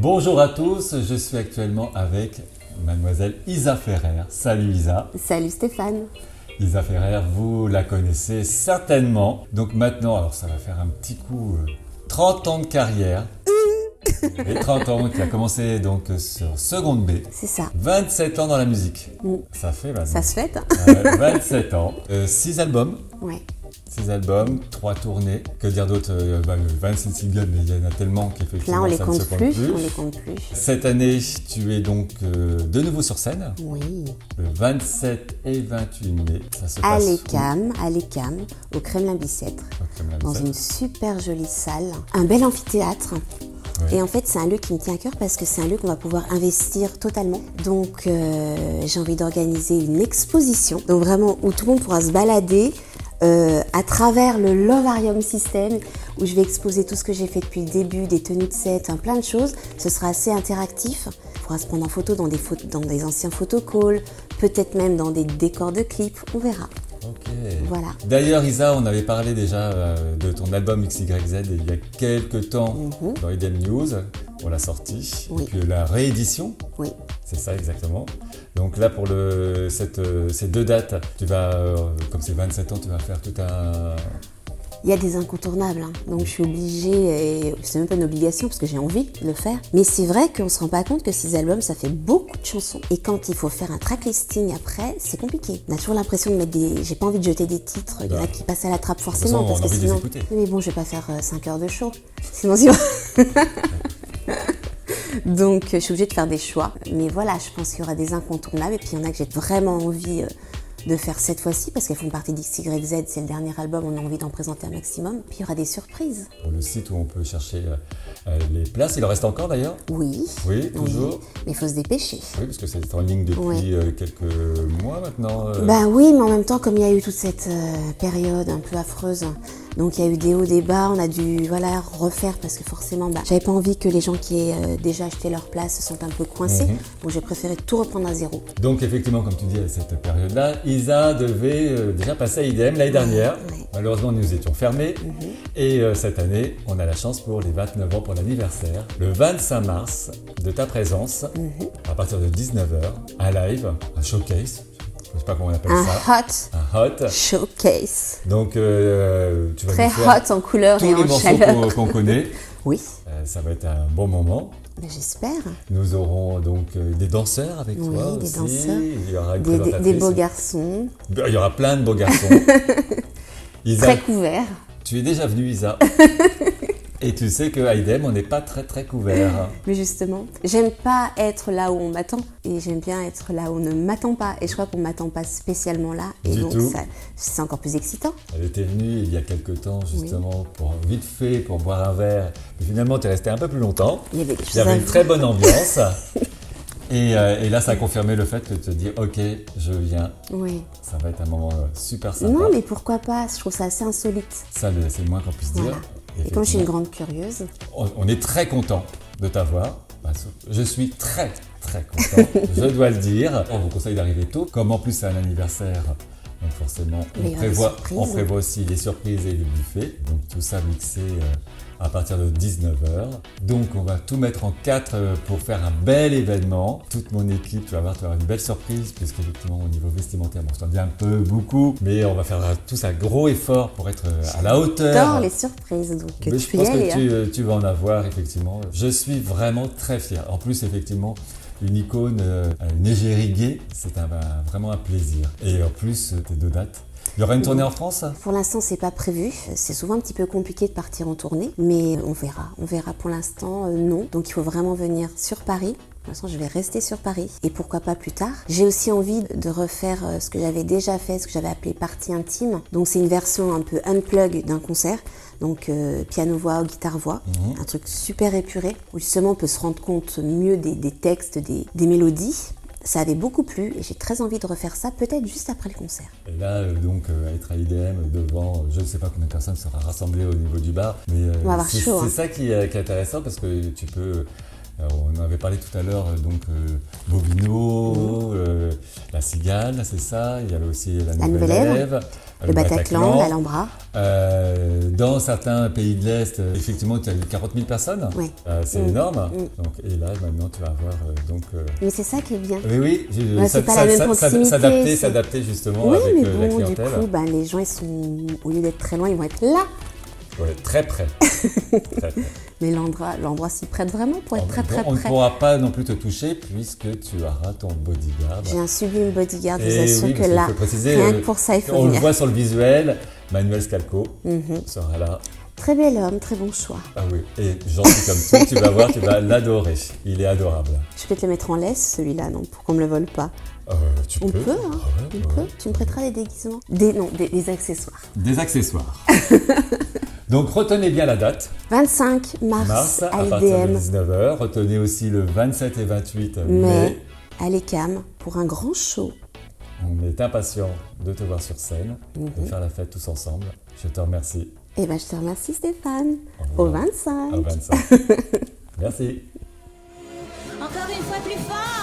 Bonjour à tous, je suis actuellement avec mademoiselle Isa Ferrer. Salut Isa. Salut Stéphane. Isa Ferrer, vous la connaissez certainement. Donc maintenant, alors ça va faire un petit coup, 30 ans de carrière. Et 30 ans qui a commencé donc sur seconde B. C'est ça. 27 ans dans la musique. Ça fait maintenant. Ça se fête. 27 ans. 6 albums. Ouais. 6 albums, 3 tournées. Que dire d'autre 26 singles, mais il y en a tellement qu'effectivement Là, on les ça ne compte se compte plus. plus. On les compte plus. Cette année, tu es donc de nouveau sur scène. Oui. Le 27 et 28 mai, ça se À passe l'ECAM, au Kremlin-Bicêtre, au Kremlin dans Bicêtre. une super jolie salle, un bel amphithéâtre. Ouais. Et en fait, c'est un lieu qui me tient à cœur parce que c'est un lieu qu'on va pouvoir investir totalement. Donc, j'ai envie d'organiser une exposition, donc vraiment où tout le monde pourra se balader à travers le Lovarium System, où je vais exposer tout ce que j'ai fait depuis le début, des tenues de set, plein de choses. Ce sera assez interactif. On pourra se prendre en photo dans des anciens photocalls, peut-être même dans des décors de clips, on verra. Ok. Voilà. D'ailleurs, Isa, on avait parlé déjà de ton album XYZ il y a quelques temps dans Eden News. On l'a sorti. Oui. Et puis la réédition, Oui. c'est ça exactement. Donc là, pour ces deux dates, tu vas, comme c'est 27 ans, tu vas faire tout un... Il y a des incontournables, hein. Donc je suis obligée, et c'est même pas une obligation parce que j'ai envie de le faire. Mais c'est vrai qu'on se rend pas compte que 6 albums, ça fait beaucoup de chansons. Et quand il faut faire un track-listing après, c'est compliqué. On a toujours l'impression de mettre des... J'ai pas envie de jeter des titres, il y en a qui passent à la trappe forcément. De toute façon, parce on a que envie de les sinon... écouter. Mais bon, je vais pas faire 5 heures de show. Sinon, si... Donc je suis obligée de faire des choix. Mais voilà, je pense qu'il y aura des incontournables. Et puis il y en a que j'ai vraiment envie... de faire cette fois-ci parce qu'elles font partie d'XYZ, c'est le dernier album, on a envie d'en présenter un maximum. Puis il y aura des surprises. Pour le site où on peut chercher les places, il en reste encore d'ailleurs? Oui. Oui, toujours. Mais il faut se dépêcher. Oui, parce que c'est en ligne depuis quelques mois maintenant. Bah oui, mais en même temps, comme il y a eu toute cette période un peu affreuse, donc il y a eu des hauts, des bas, on a dû refaire parce que forcément, j'avais pas envie que les gens qui aient déjà acheté leur place se sentent un peu coincés. Donc j'ai préféré tout reprendre à zéro. Donc effectivement, comme tu dis, à cette période-là, Isa devait déjà passer à IDM l'année dernière. Ouais. Malheureusement, nous étions fermés. Et cette année, on a la chance pour les 29 ans pour l'anniversaire. Le 25 mars, de ta présence, à partir de 19h, un live, un showcase. Je ne sais pas comment on appelle ça. Un hot. Showcase. Donc, tu vas Très nous faire hot en couleur tous et les en morceaux chaleur. qu'on connaît. Oui, Ça va être un bon moment. j'espère. Nous aurons donc des danseurs avec Oui, toi des aussi. danseurs. Il y aura une Des présentatrice. beaux garçons, Il y aura plein de beaux garçons. Isa, très couverts. tu es déjà venue, Isa. Et tu sais qu'à IDM, on n'est pas très très couvert. Mais justement, j'aime pas être là où on m'attend et j'aime bien être là où on ne m'attend pas. Et je crois qu'on m'attend pas spécialement là. Et Du donc, tout. c'est encore plus excitant. Elle était venue il y a quelques temps, justement, pour vite fait, pour boire un verre. Mais finalement, tu es resté un peu plus longtemps. Il y avait des Il y choses avait à une très bonne ambiance. Et là, ça a confirmé le fait que tu te dis, ok, je viens. Oui. Ça va être un moment super sympa. Non, mais pourquoi pas? Je trouve ça assez insolite. Ça, c'est le moins qu'on puisse Voilà. dire. Et comme je suis une grande curieuse, On est très content de t'avoir. Je suis très très content, je dois le dire. On vous conseille d'arriver tôt. Comme en plus c'est un anniversaire, donc forcément Il y aura des surprises. on prévoit aussi les surprises et le buffet. Donc tout ça mixé à partir de 19h. Donc on va tout mettre en 4 pour faire un bel événement. Toute mon équipe, tu vas voir une belle surprise puisqu'effectivement au niveau vestimentaire, bon, je t'en dis un peu beaucoup, mais on va faire tous un gros effort pour être à la hauteur. j'adore les surprises, donc Mais tu je peux y pense aller. que tu vas en avoir, effectivement. Je suis vraiment très fier. En plus, effectivement, une icône, une égérie gay, c'est vraiment un plaisir. Et en plus, tes 2 dates. Il y aura une tournée en France? Pour l'instant, c'est pas prévu. C'est souvent un petit peu compliqué de partir en tournée, mais on verra. On verra pour l'instant, non. Donc il faut vraiment venir sur Paris. Pour l'instant, je vais rester sur Paris. Et pourquoi pas plus tard. J'ai aussi envie de refaire ce que j'avais déjà fait, ce que j'avais appelé partie intime. Donc c'est une version un peu unplug d'un concert. Donc piano-voix, guitare-voix. Un truc super épuré, où justement on peut se rendre compte mieux des textes, des mélodies. Ça avait beaucoup plu et j'ai très envie de refaire ça, peut-être juste après le concert. Et là, être à IDM devant, je ne sais pas combien de personnes sera rassemblées au niveau du bar, mais On va avoir chaud, c'est ça qui est intéressant parce que tu peux Alors, on en avait parlé tout à l'heure, Bobino, la Cigale, c'est ça. Il y a aussi la Nouvelle Ève, le Bataclan, l'Alhambra. Dans certains pays de l'Est, effectivement, tu as eu 40 000 personnes. Oui. C'est énorme. Donc, et là, maintenant, tu vas avoir Mais c'est ça qui est bien. Oui, c'est pas la même proximité. S'adapter justement oui, avec mais la clientèle. Du coup, les gens, ils sont, au lieu d'être très loin, ils vont être là. Ouais, très près. Très près. Mais l'endroit s'y prête vraiment pour être très près. On ne pourra pas non plus te toucher puisque tu auras ton bodyguard. J'ai un sublime bodyguard, je vous Et assure oui, que là, rien que pour ça, il faut venir. On le voit sur le visuel, Manuel Scalco sera là. Très bel homme, très bon choix. Ah oui, et gentil comme tout, tu vas voir, tu vas l'adorer. Il est adorable. Je peux te le mettre en laisse, celui-là, non, pour qu'on me le vole pas. Tu on peux. Peut, hein. On peut. Tu me prêteras des déguisements. Des accessoires. Des accessoires. Donc retenez bien la date. 25 mars à à partir de l'IDM. 19h. Retenez aussi le 27 et 28 mai à l'ECAM pour un grand show. On est impatients de te voir sur scène, de faire la fête tous ensemble. Je te remercie. Je te remercie Stéphane. Au 25. Au 25. Merci. Encore une fois plus fort.